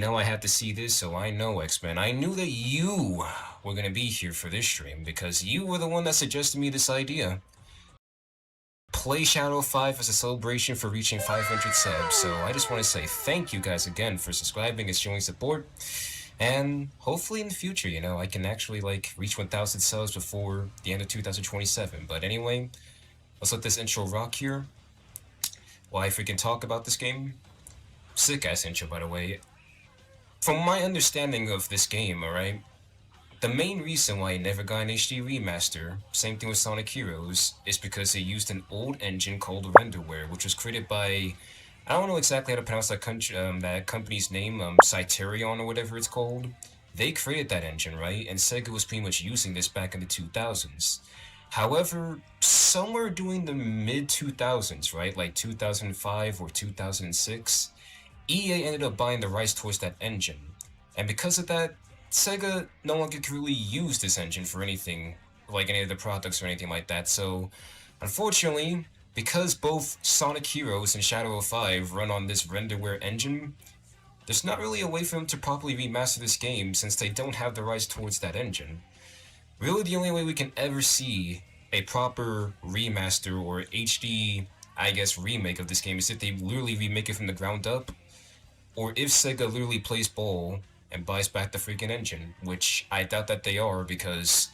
know I had to see this, so I know, X-Men. I knew that you were gonna be here for this stream, because you were the one that suggested me this idea. Play Shadow 5 as a celebration for reaching 500 subs, so I just want to say thank you guys again for subscribing and showing support. And hopefully in the future, you know, I can actually, like, reach 1,000 subs before the end of 2027. But anyway, let's let this intro rock here. While I freaking talk about this game. Sick-ass intro, by the way. From my understanding of this game, alright, the main reason why I never got an HD remaster, same thing with Sonic Heroes, is because they used an old engine called Renderware, which was created by, I don't know exactly how to pronounce that, that company's name, Cyterion or whatever it's called. They created that engine, right? And Sega was pretty much using this back in the 2000s. However, somewhere during the mid-2000s, right, like 2005 or 2006, EA ended up buying the rights towards that engine. And because of that, Sega no longer could really use this engine for anything, like any of the products or anything like that. So, unfortunately, because both Sonic Heroes and Shadow 5 run on this Renderware engine, there's not really a way for them to properly remaster this game since they don't have the rights towards that engine. Really, the only way we can ever see a proper remaster or HD, I guess, remake of this game is if they literally remake it from the ground up, or if Sega literally plays ball and buys back the freaking engine, which I doubt that they are, because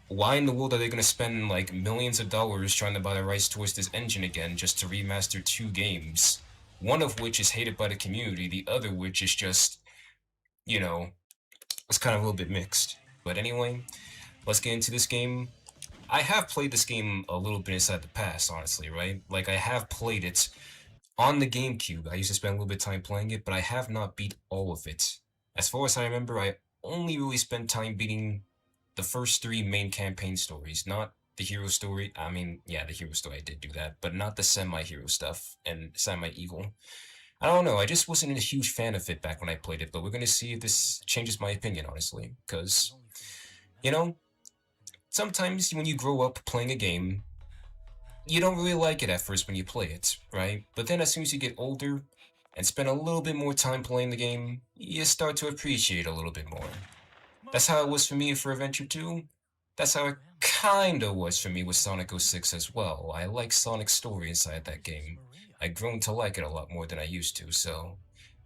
why in the world are they going to spend like millions of dollars trying to buy the rights towards this engine again just to remaster two games, one of which is hated by the community, the other which is just, you know, it's kind of a little bit mixed. But anyway, let's get into this game. I have played this game a little bit inside the past, honestly, right? Like, I have played it on the GameCube. I used to spend a little bit of time playing it, but I have not beat all of it. As far as I remember, I only really spent time beating the first three main campaign stories, not the hero story. I mean, yeah, the hero story, I did do that, but not the semi-hero stuff and semi-evil. I don't know, I just wasn't a huge fan of it back when I played it, but we're gonna see if this changes my opinion, honestly, because, you know, sometimes when you grow up playing a game, you don't really like it at first when you play it, right? But then as soon as you get older and spend a little bit more time playing the game, you start to appreciate it a little bit more. That's how it was for me for Adventure 2. That's how it kinda was for me with Sonic 06 as well. I like Sonic's story inside that game. I've grown to like it a lot more than I used to, so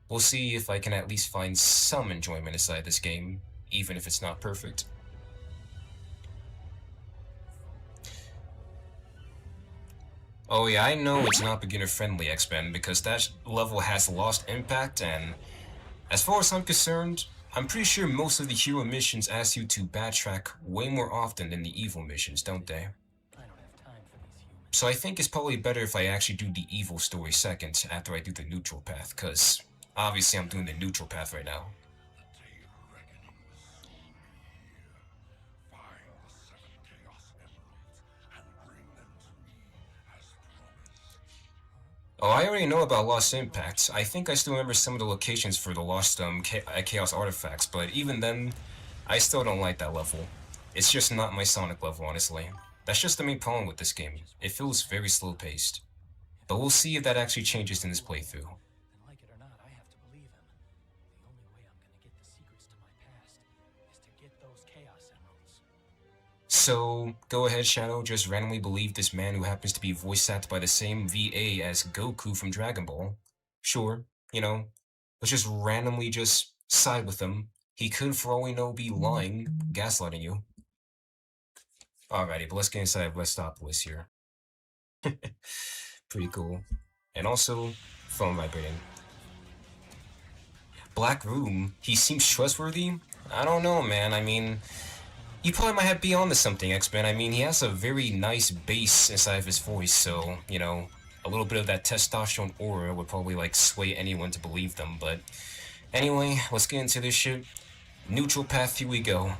we'll see if I can at least find some enjoyment inside this game, even if it's not perfect. Oh yeah, I know it's not beginner-friendly, X-Men, because that level has lost impact, and as far as I'm concerned, I'm pretty sure most of the hero missions ask you to backtrack way more often than the evil missions, don't they? So I think it's probably better if I actually do the evil story second after I do the neutral path, because obviously I'm doing the neutral path right now. Oh, I already know about Lost Impact. I think I still remember some of the locations for the Lost Chaos Artifacts, but even then, I still don't like that level. It's just not my Sonic level, honestly. That's just the main problem with this game. It feels very slow-paced. But we'll see if that actually changes in this playthrough. Like it or not, I have to believe him. The only way I'm gonna get the secrets to my past is to get those Chaos Emeralds. So, go ahead, Shadow, just randomly believe this man who happens to be voice acted by the same VA as Goku from Dragon Ball. Sure, you know, let's just randomly just side with him. He could, for all we know, be lying, gaslighting you. Alrighty, but let's get inside Westopolis here. Pretty cool. And also, phone vibrating. Black Room, he seems trustworthy? I don't know, man. I mean, you probably might have be onto something, X-Men. I mean, he has a very nice bass inside of his voice, so, you know, a little bit of that testosterone aura would probably, like, sway anyone to believe them, but anyway, let's get into this shit. Neutral path, here we go.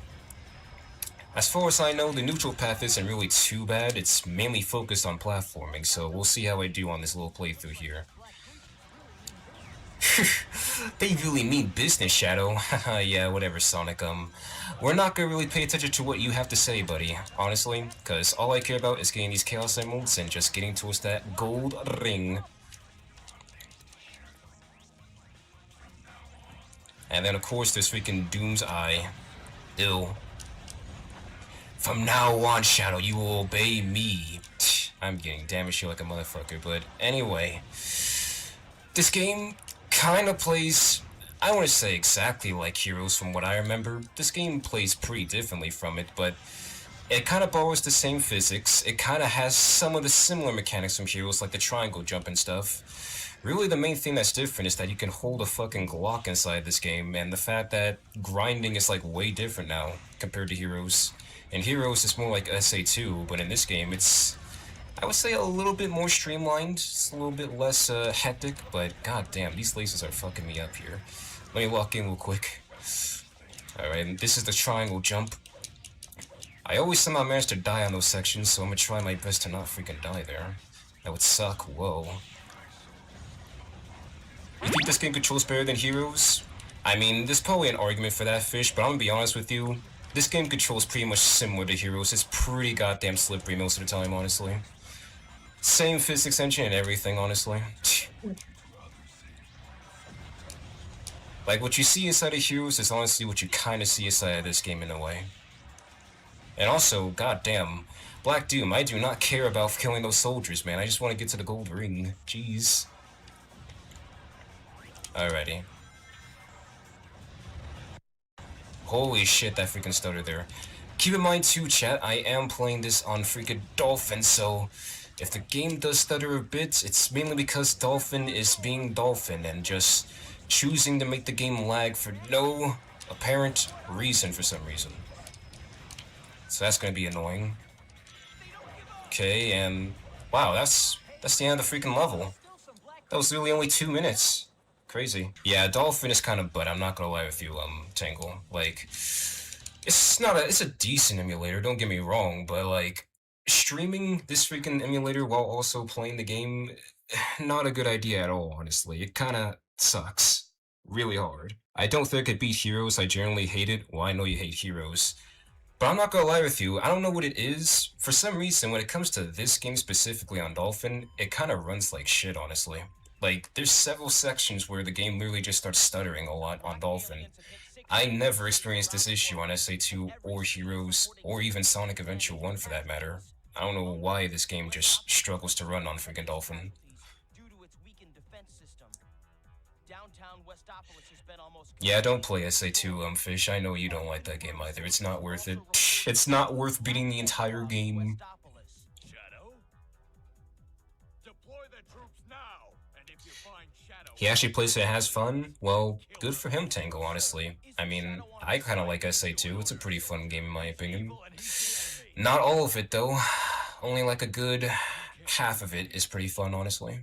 As far as I know, the neutral path isn't really too bad. It's mainly focused on platforming, so we'll see how I do on this little playthrough here. They really mean business, Shadow. Haha, yeah, whatever, Sonic. We're not gonna really pay attention to what you have to say, buddy, honestly, because all I care about is getting these Chaos Emeralds and just getting towards that gold ring. And then, of course, there's freaking Doom's Eye. Ew. From now on, Shadow, you will obey me. I'm getting damaged here like a motherfucker, but anyway. This game kind of plays, I want to say exactly like Heroes from what I remember. This game plays pretty differently from it, but it kind of borrows the same physics. It kind of has some of the similar mechanics from Heroes, like the triangle jump and stuff. Really, the main thing that's different is that you can hold a fucking Glock inside this game, and the fact that grinding is like way different now compared to Heroes. In Heroes, it's more like SA2, but in this game, it's, I would say, a little bit more streamlined. It's a little bit less hectic, but goddamn, these lasers are fucking me up here. Let me walk in real quick. Alright, and this is the triangle jump. I always somehow manage to die on those sections, so I'm gonna try my best to not freaking die there. That would suck. Whoa. You think this game controls better than Heroes? I mean, there's probably an argument for that, Fish, but I'm gonna be honest with you. This game controls pretty much similar to Heroes. It's pretty goddamn slippery most of the time, honestly. Same physics engine and everything, honestly. Like, what you see inside of Heroes is honestly what you kind of see inside of this game in a way. And also, goddamn, Black Doom, I do not care about killing those soldiers, man. I just want to get to the gold ring. Jeez. Alrighty. Holy shit, that freaking stuttered there. Keep in mind too, chat, I am playing this on freaking Dolphin, so if the game does stutter a bit, it's mainly because Dolphin is being Dolphin and just choosing to make the game lag for no apparent reason for some reason. So that's gonna be annoying. Okay, and wow, that's the end of the freaking level. That was really only 2 minutes. Crazy. Yeah, Dolphin is kind of butt, I'm not gonna lie with you, Tangle. Like, it's a decent emulator, don't get me wrong, but like, streaming this freaking emulator while also playing the game, not a good idea at all, honestly. It kinda sucks. Really hard. I don't think it beat Heroes, I generally hate it. Well, I know you hate Heroes. But I'm not gonna lie with you, I don't know what it is. For some reason, when it comes to this game specifically on Dolphin, it kinda runs like shit, honestly. Like, there's several sections where the game literally just starts stuttering a lot on Dolphin. I never experienced this issue on SA2 or Heroes, or even Sonic Adventure 1 for that matter. I don't know why this game just struggles to run on freaking Dolphin. Yeah, don't play SA2, Fish. I know you don't like that game either. It's not worth it. It's not worth beating the entire game. He actually plays it, has fun? Well, good for him, Tango, honestly. I mean, I kind of like SA2. It's a pretty fun game in my opinion. Not all of it, though. Only like a good half of it is pretty fun, honestly.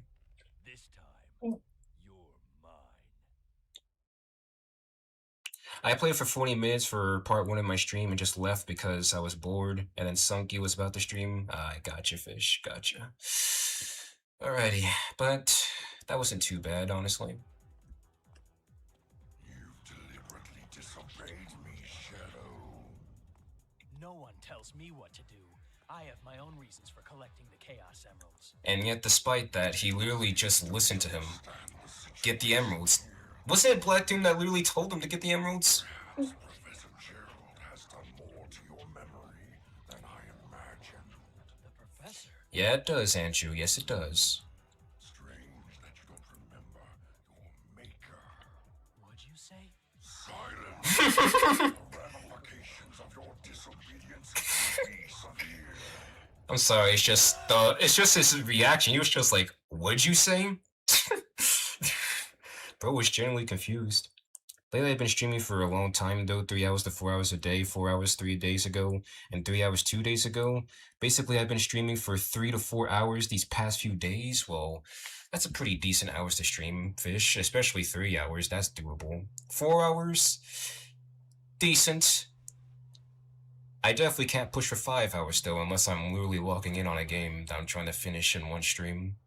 I played for 40 minutes for part 1 of my stream and just left because I was bored, and then Sunky was about to stream. I gotcha, Fish, gotcha. Alrighty, but that wasn't too bad, honestly. You've deliberately disobeyed me, Shadow. No one tells me what to do. I have my own reasons for collecting the Chaos Emeralds. And yet, despite that, he literally just listened to him. Get the emeralds. Wasn't it Black Doom that literally told him to get the emeralds? Professor Gerald has done more to your memory than I imagined. The professor? Yeah, it does, Andrew. Yes, it does. Strange that you don't remember your maker. What'd you say? Silence! The ramifications of your disobedience will be severe. I'm sorry, it's just his reaction. He was just like, what'd you say? Bro was genuinely confused. Lately, I've been streaming for a long time, though, 3 hours to 4 hours a day, 4 hours 3 days ago, and 3 hours 2 days ago. Basically, I've been streaming for 3 to 4 hours these past few days. Well, that's a pretty decent hours to stream, Fish, especially 3 hours, that's doable. 4 hours? Decent. I definitely can't push for 5 hours, though, unless I'm literally logging in on a game that I'm trying to finish in one stream.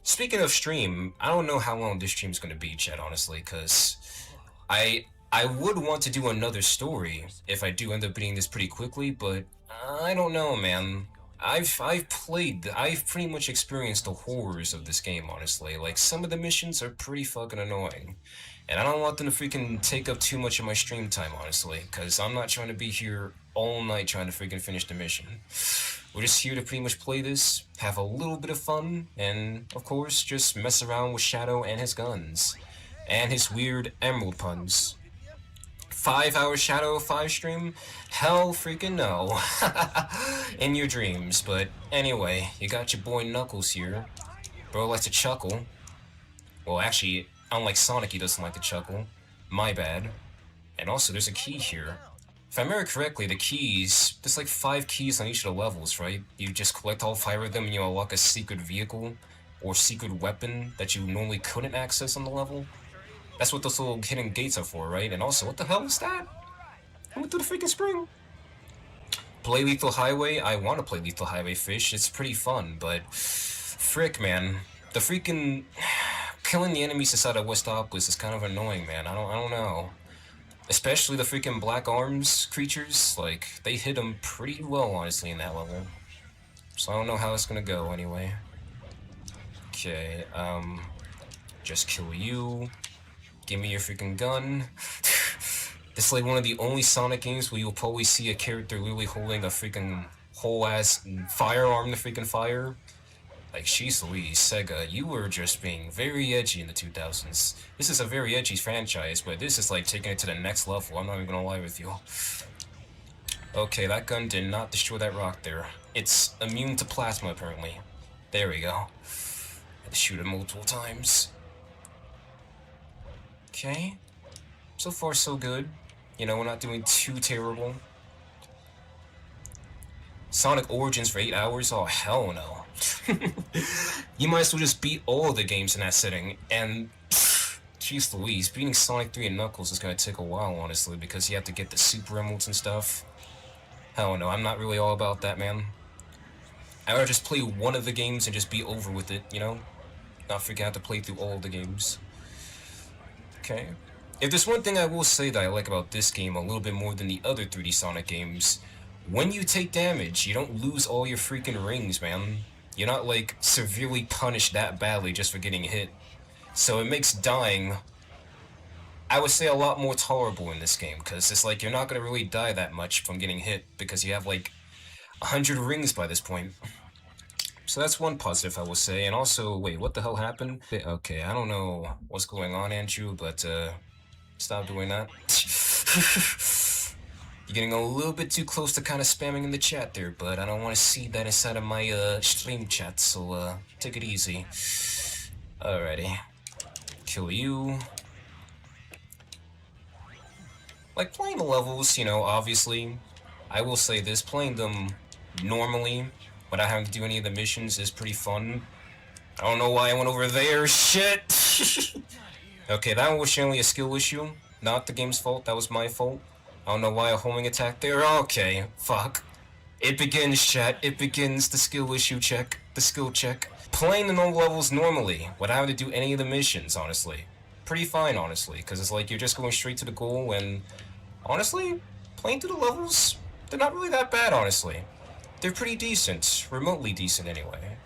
Speaking of stream, I don't know how long this stream's gonna be, chat, honestly, because I would want to do another story if I do end up beating this pretty quickly, but I don't know, man. I've pretty much experienced the horrors of this game, honestly. Like, some of the missions are pretty fucking annoying. And I don't want them to freaking take up too much of my stream time, honestly, because I'm not trying to be here all night trying to freaking finish the mission. We're just here to pretty much play this, have a little bit of fun, and, of course, just mess around with Shadow and his guns. And his weird emerald puns. 5-hour Shadow 5 stream? Hell freaking no. In your dreams, but anyway, you got your boy Knuckles here. Bro likes to chuckle. Well, actually, unlike Sonic, he doesn't like to chuckle. My bad. And also, there's a key here. If I remember correctly, the keys, there's like 5 keys on each of the levels, right? You just collect all 5 of them and you unlock a secret vehicle or secret weapon that you normally couldn't access on the level. That's what those little hidden gates are for, right? And also, what the hell is that? I went through the freaking spring. Play Lethal Highway? I want to play Lethal Highway Fish. It's pretty fun, but frick, man. The freaking killing the enemies inside of Westopolis is kind of annoying, man. I don't know. Especially the freaking Black Arms creatures. Like, they hit them pretty well, honestly, in that level. So I don't know how it's gonna go, anyway. Okay, just kill you. Give me your freaking gun. This is like one of the only Sonic games where you'll probably see a character literally holding a freaking whole-ass firearm to freaking fire. Like, jeez Louise, Sega, you were just being very edgy in the 2000s. This is a very edgy franchise, but this is like taking it to the next level, I'm not even gonna lie with you. Okay, that gun did not destroy that rock there. It's immune to plasma, apparently. There we go. Had to shoot it multiple times. Okay. So far, so good. You know, we're not doing too terrible. Sonic Origins for 8 hours? Oh, hell no. You might as well just beat all of the games in that setting, and jeez Louise, beating Sonic 3 and Knuckles is gonna take a while, honestly, because you have to get the Super Emeralds and stuff. Hell no, I'm not really all about that, man. I'd rather just play one of the games and just be over with it, you know? Not freaking out to play through all of the games. Okay. If there's one thing I will say that I like about this game a little bit more than the other 3D Sonic games, when you take damage, you don't lose all your freaking rings, man. You're not, like, severely punished that badly just for getting hit. So it makes dying, I would say, a lot more tolerable in this game, because it's like you're not gonna really die that much from getting hit, because you have, like, 100 rings by this point. So that's one positive I will say, and also, wait, what the hell happened? Okay, I don't know what's going on, Andrew, but, stop doing that. You're getting a little bit too close to kind of spamming in the chat there, but I don't want to see that inside of my, stream chat, so, take it easy. Alrighty. Kill you. Like, playing the levels, you know, obviously, I will say this, playing them normally, without having to do any of the missions, is pretty fun. I don't know why I went over there, shit! Okay, that was generally a skill issue, not the game's fault, that was my fault. I don't know why a homing attack there, okay, fuck. It begins, chat, it begins, the skill issue check, the skill check. Playing the normal levels normally, without having to do any of the missions, honestly. Pretty fine, honestly, because it's like you're just going straight to the goal, and honestly, playing through the levels, they're not really that bad, honestly. They're pretty decent, remotely decent anyway.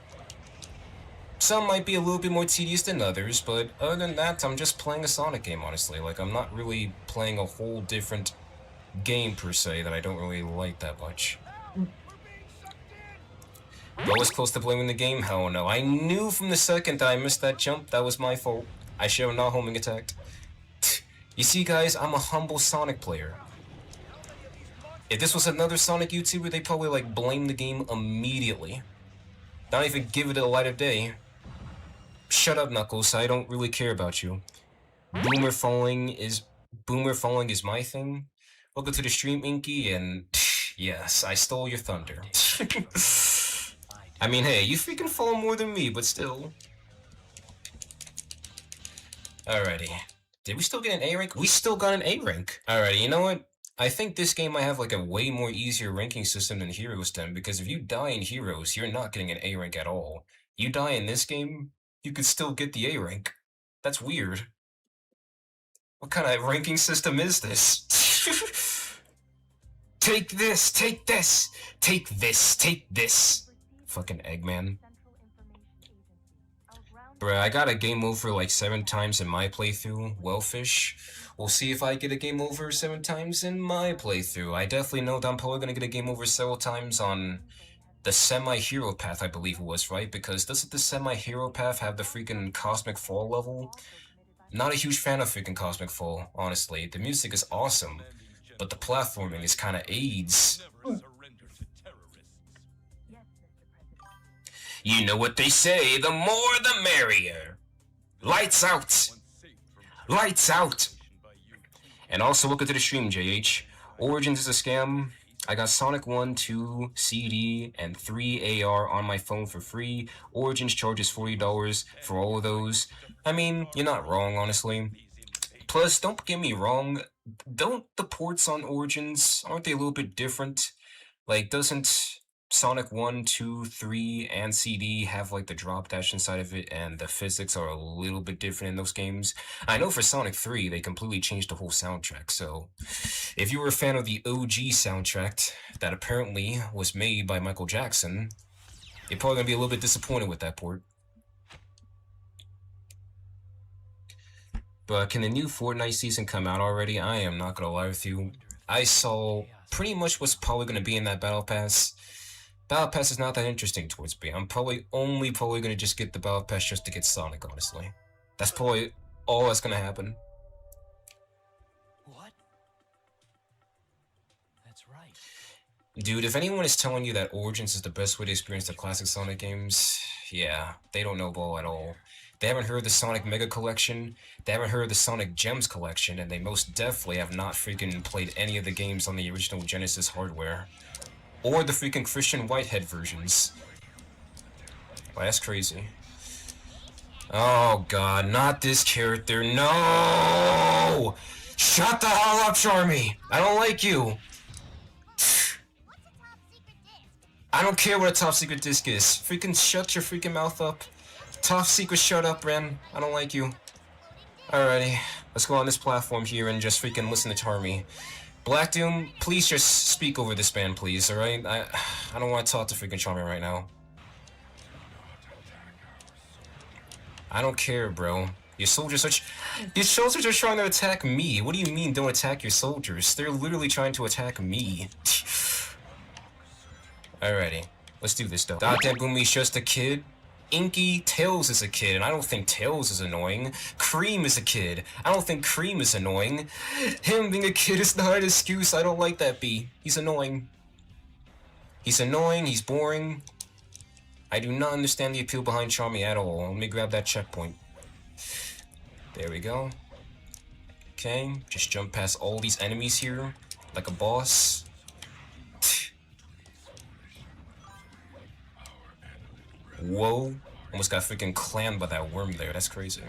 Some might be a little bit more tedious than others, but other than that, I'm just playing a Sonic game, honestly. Like, I'm not really playing a whole different game, per se, that I don't really like that much. But I was close to blaming the game? Hell no. I knew from the second that I missed that jump, that was my fault. I should have not homing attacked. You see, guys, I'm a humble Sonic player. If this was another Sonic YouTuber, they'd probably, like, blame the game immediately. Not even give it a light of day. Shut up, Knuckles, I don't really care about you. Boomer falling is my thing. Welcome to the stream, Inky, and yes, I stole your thunder. I mean, hey, you freaking fall more than me, but still. Alrighty. Did we still get an A rank? We still got an A rank. Alrighty, you know what? I think this game might have like a way more easier ranking system than Heroes 10, because if you die in Heroes, you're not getting an A rank at all. You die in this game, you could still get the A rank. That's weird. What kind of ranking system is this? Take this, take this, take this, take this. Fucking Eggman. Bruh, I got a game over like 7 times in my playthrough. Wellfish. We'll see if I get a game over 7 times in my playthrough. I definitely know that I'm probably gonna get a game over several times on the semi-hero path, I believe it was, right? Because doesn't the semi-hero path have the freaking Cosmic Fall level? Not a huge fan of freaking Cosmic Fall, honestly. The music is awesome, but the platforming is kind of AIDS. You know what they say, the more the merrier. Lights out! Lights out! And also, welcome to the stream, JH. Origins is a scam. I got Sonic 1, 2, CD, and 3 AR on my phone for free. Origins charges $40 for all of those. I mean, you're not wrong, honestly. Plus, don't get me wrong, don't the ports on Origins, aren't they a little bit different? Like, doesn't Sonic 1, 2, 3, and CD have like the drop dash inside of it, and the physics are a little bit different in those games? I know for Sonic 3, they completely changed the whole soundtrack, so if you were a fan of the OG soundtrack that apparently was made by Michael Jackson, you're probably gonna be a little bit disappointed with that port. But can the new Fortnite season come out already? I am not gonna lie with you. I saw pretty much what's probably gonna be in that Battle Pass. Battle Pass is not that interesting towards me. I'm probably gonna just get the Battle Pass just to get Sonic, honestly. That's probably all that's gonna happen. What? That's right. Dude, if anyone is telling you that Origins is the best way to experience the classic Sonic games, yeah, they don't know ball at all. They haven't heard the Sonic Mega Collection, they haven't heard the Sonic Gems Collection, and they most definitely have not freaking played any of the games on the original Genesis hardware. Or the freaking Christian Whitehead versions. Wow, that's crazy. Oh god, not this character, no! Shut the hell up, Charmy! I don't like you! I don't care what a top secret disc is. Freaking shut your freaking mouth up. Top secret, shut up, Ren. I don't like you. Alrighty, let's go on this platform here and just freaking listen to Charmy. Black Doom, please just speak over this man, please, alright? I don't want to talk to freaking Charmy right now. I don't care, bro. Your soldiers are trying to attack me. What do you mean, don't attack your soldiers? They're literally trying to attack me. Alrighty, let's do this though. Goddamn Boomy's just a kid. Inky, Tails is a kid, and I don't think Tails is annoying. Cream is a kid. I don't think Cream is annoying. Him being a kid is not an excuse. I don't like that B. He's annoying. He's annoying, he's boring. I do not understand the appeal behind Charmy at all. Let me grab that checkpoint. There we go. Okay, just jump past all these enemies here like a boss. Whoa, almost got freaking clammed by that worm there, that's crazy.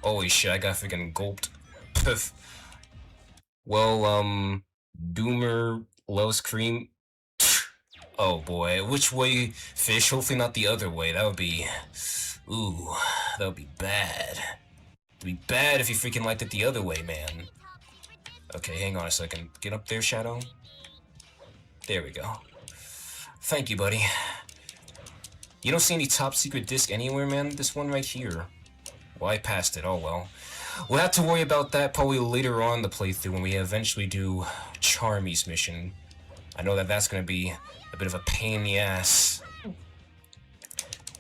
Holy shit, I got freaking gulped. Well, Doomer loves cream. Oh boy, which way, fish? Hopefully not the other way, that would be... Ooh, that would be bad. It'd be bad if you freaking liked it the other way, man. Okay, hang on a second. Get up there, Shadow. There we go. Thank you, buddy. You don't see any top secret disc anywhere, man? This one right here. Well, I passed it. Oh, well. We'll have to worry about that probably later on in the playthrough when we eventually do Charmy's mission. I know that that's going to be a bit of a pain in the ass.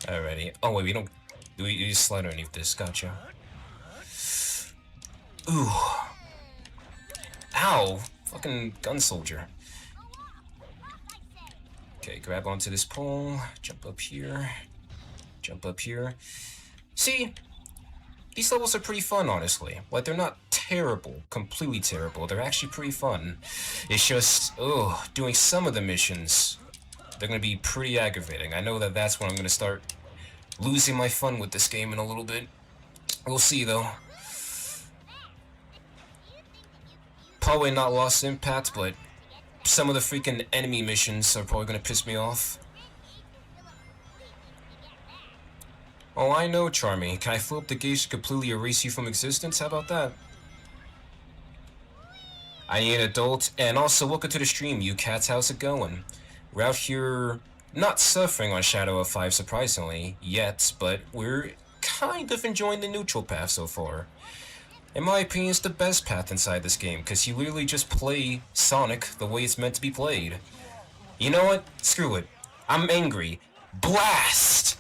Alrighty. Oh, wait, we don't... You slide underneath this. Gotcha. Ooh. Ow. Fucking gun soldier. Okay, grab onto this pole, jump up here, jump up here. See, these levels are pretty fun, honestly. Like, they're not terrible, completely terrible. They're actually pretty fun. It's just, doing some of the missions, they're gonna be pretty aggravating. I know that that's when I'm gonna start losing my fun with this game in a little bit. We'll see, though. Probably not Lost Impact, but some of the freaking enemy missions are probably gonna piss me off. Oh, I know, Charmy. Can I flip the gauge to completely erase you from existence? How about that? I need an adult, and also welcome to the stream, you cats, how's it going? We're out here not suffering on Shadow of 5 surprisingly, yet, but we're kind of enjoying the neutral path so far. In my opinion, it's the best path inside this game, because you literally just play Sonic the way it's meant to be played. You know what? Screw it. I'm angry. Blast!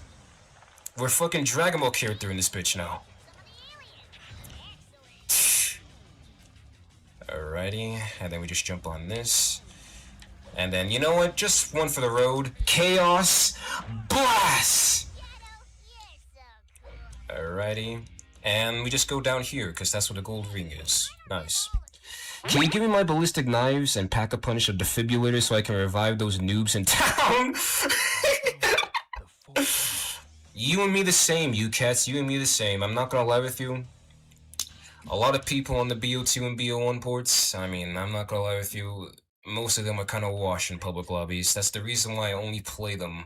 We're fucking Dragon Ball character in this bitch now. Alrighty, and then we just jump on this. And then, you know what? Just one for the road. Chaos Blast! Alrighty. And we just go down here, because that's what the gold ring is. Nice. Can you give me my ballistic knives and pack a punch of defibrillator so I can revive those noobs in town? You and me the same, you cats. You and me the same. I'm not gonna lie with you. A lot of people on the BO2 and BO1 ports, I mean, I'm not gonna lie with you, most of them are kind of washed in public lobbies. That's the reason why I only play them,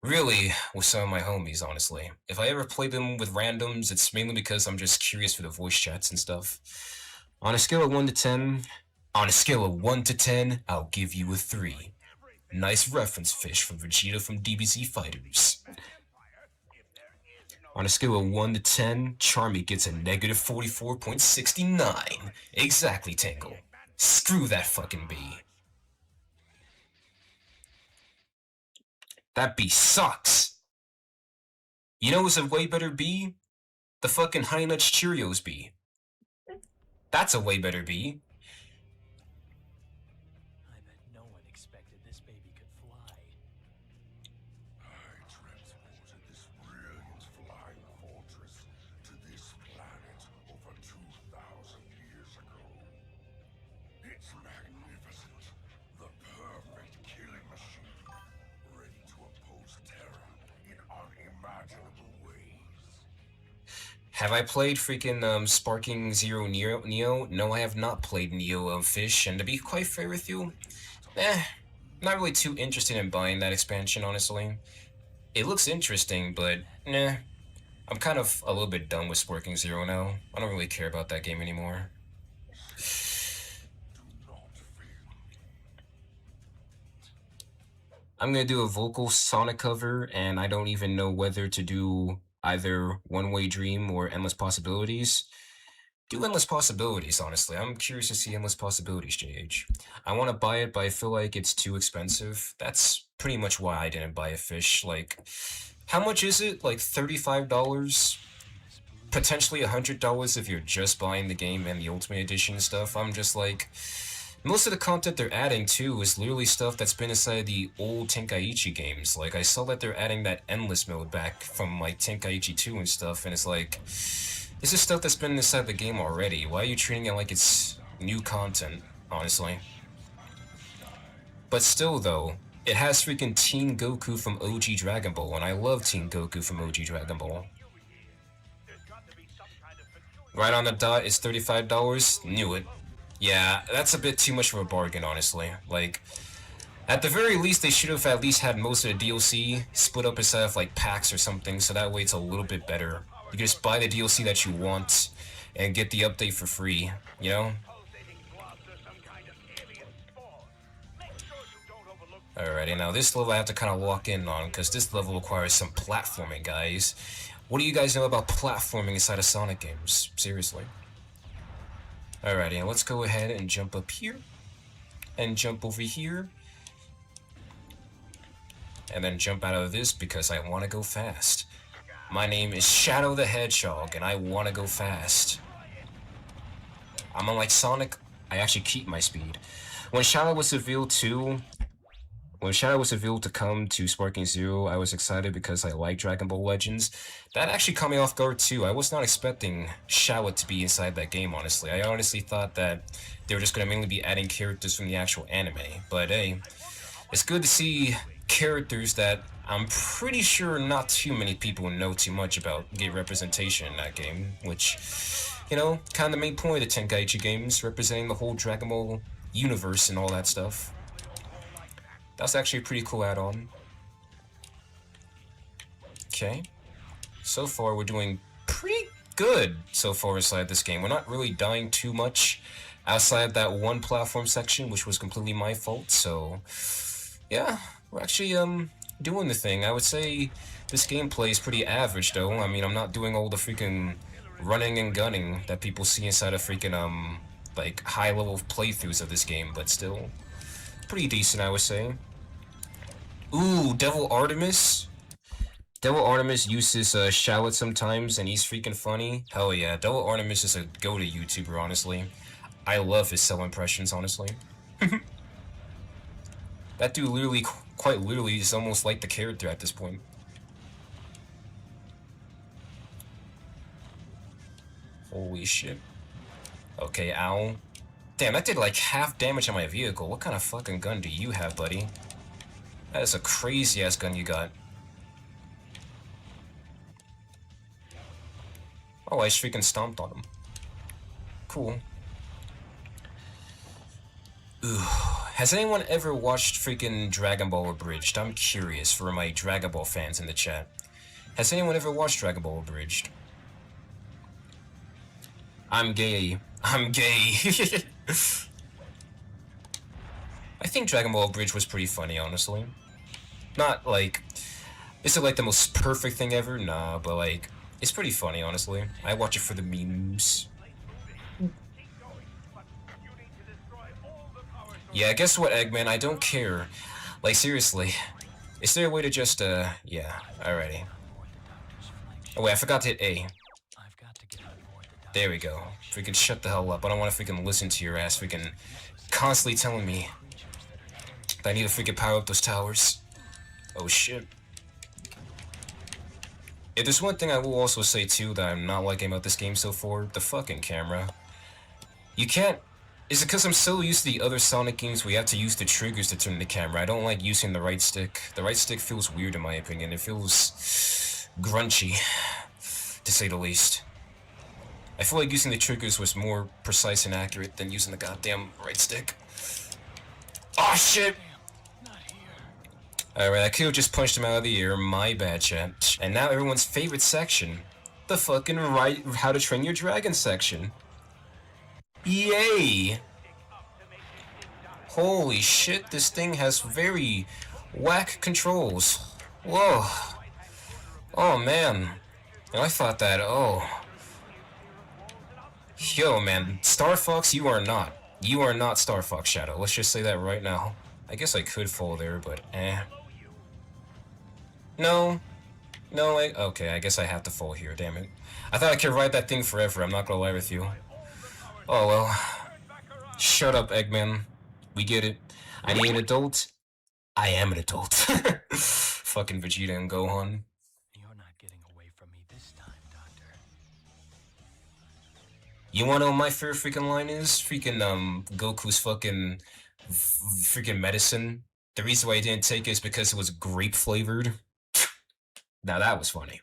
really, with some of my homies, honestly. If I ever play them with randoms, it's mainly because I'm just curious for the voice chats and stuff. On a scale of 1 to 10, I'll give you a 3. Nice reference, Fish, from Vegeta from DBZ Fighters. On a scale of 1 to 10, Charmy gets a negative 44.69. Exactly, Tangle. Screw that fucking bee. That bee sucks. You know what's a way better bee? The fucking Honey Nuts Cheerios bee. That's a way better bee. I bet no one expected this baby could fly. I transported this brilliant flying fortress to this planet over 2,000 years ago. It's magnificent, the perfect killing machine, ready to oppose terror in unimaginable ways. Have I played freaking Sparking Zero Neo? No, I have not played Neo Fish, and to be quite fair with you, not really too interested in buying that expansion, honestly. It looks interesting, but nah. I'm kind of a little bit done with Sparking Zero now. I don't really care about that game anymore. I'm gonna do a vocal Sonic cover, and I don't even know whether to do either One Way Dream or Endless Possibilities. Do Endless Possibilities, honestly. I'm curious to see Endless Possibilities, JH. I want to buy it, but I feel like it's too expensive. That's pretty much why I didn't buy a Fish. Like, how much is it? Like $35? Potentially $100 if you're just buying the game and the Ultimate Edition stuff. I'm just like... Most of the content they're adding, too, is literally stuff that's been inside the old Tenkaichi games. Like, I saw that they're adding that Endless mode back from, like, Tenkaichi 2 and stuff, and it's like... This is stuff that's been inside the game already. Why are you treating it like it's new content, honestly? But still, though, it has freaking Teen Goku from OG Dragon Ball, and I love Teen Goku from OG Dragon Ball. Right on the dot, it's $35? Knew it. Yeah, that's a bit too much of a bargain, honestly. Like, at the very least, they should have at least had most of the DLC split up inside of, like, packs or something, so that way it's a little bit better. You can just buy the DLC that you want and get the update for free, you know? Alrighty, now this level I have to kind of walk in on, because this level requires some platforming, guys. What do you guys know about platforming inside of Sonic games? Seriously. Alrighty, let's go ahead and jump up here, and jump over here, and then jump out of this because I want to go fast. My name is Shadow the Hedgehog, and I want to go fast. I'm unlike Sonic, I actually keep my speed. When Shadow was revealed to come to Sparking Zero, I was excited because I like Dragon Ball Legends. That actually caught me off guard too. I was not expecting Shadow to be inside that game, honestly. I honestly thought that they were just going to mainly be adding characters from the actual anime. But hey, it's good to see characters that I'm pretty sure not too many people know too much about get representation in that game, which, you know, kind of the main point of the Tenkaichi games, representing the whole Dragon Ball universe and all that stuff. That's actually a pretty cool add-on. Okay. So far, we're doing pretty good so far inside this game. We're not really dying too much outside of that one platform section, which was completely my fault. So, yeah, we're actually doing the thing. I would say this gameplay is pretty average, though. I mean, I'm not doing all the freaking running and gunning that people see inside of freaking like high-level playthroughs of this game, but still pretty decent, I would say. Ooh, Devil Artemis. Devil Artemis uses shallot sometimes, and he's freaking funny. Hell yeah, Devil Artemis is a go-to YouTuber, honestly. I love his cell impressions, honestly. That dude literally, quite literally, is almost like the character at this point. Holy shit. Okay, ow. Damn, that did like half damage on my vehicle. What kind of fucking gun do you have, buddy? That is a crazy-ass gun you got. Oh, I just freaking stomped on him. Cool. Ooh. Has anyone ever watched freaking Dragon Ball Abridged? I'm curious for my Dragon Ball fans in the chat. Has anyone ever watched Dragon Ball Abridged? I'm gay. I'm gay. I think Dragon Ball Abridged was pretty funny, honestly. Not like... Is it like the most perfect thing ever? Nah, but like... It's pretty funny, honestly. I watch it for the memes. Yeah, guess what, Eggman? I don't care. Like, seriously. Is there a way to just, yeah, alrighty. Oh, wait, I forgot to hit A. There we go. Freaking shut the hell up. I don't want to freaking listen to your ass freaking constantly telling me that I need to freaking power up those towers. Oh, shit. If there's one thing I will also say, too, that I'm not liking about this game so far, the fucking camera. You can't... Is it because I'm so used to the other Sonic games where you have to use the triggers to turn the camera? I don't like using the right stick. The right stick feels weird in my opinion. It feels... grunchy, to say the least. I feel like using the triggers was more precise and accurate than using the goddamn right stick. Oh shit! Alright, I could've just punched him out of the air, my bad, chat. And now everyone's favorite section. The fucking How to Train Your Dragon section. Yay! Holy shit, this thing has very whack controls. Whoa. Oh man. I thought that, oh. Yo man, Star Fox, you are not. You are not Star Fox, Shadow. Let's just say that right now. I guess I could fall there, but eh. No. No, okay, I guess I have to fall here, damn it. I thought I could ride that thing forever, I'm not gonna lie with you. Oh well. Shut up, Eggman. We get it. I need an adult. I am an adult. Fucking Vegeta and Gohan. You're not getting away from me this time, Doctor. You wanna know what my favorite freaking line is? Freaking, Goku's fucking... freaking medicine. The reason why I didn't take it is because it was grape flavored. Now that was funny.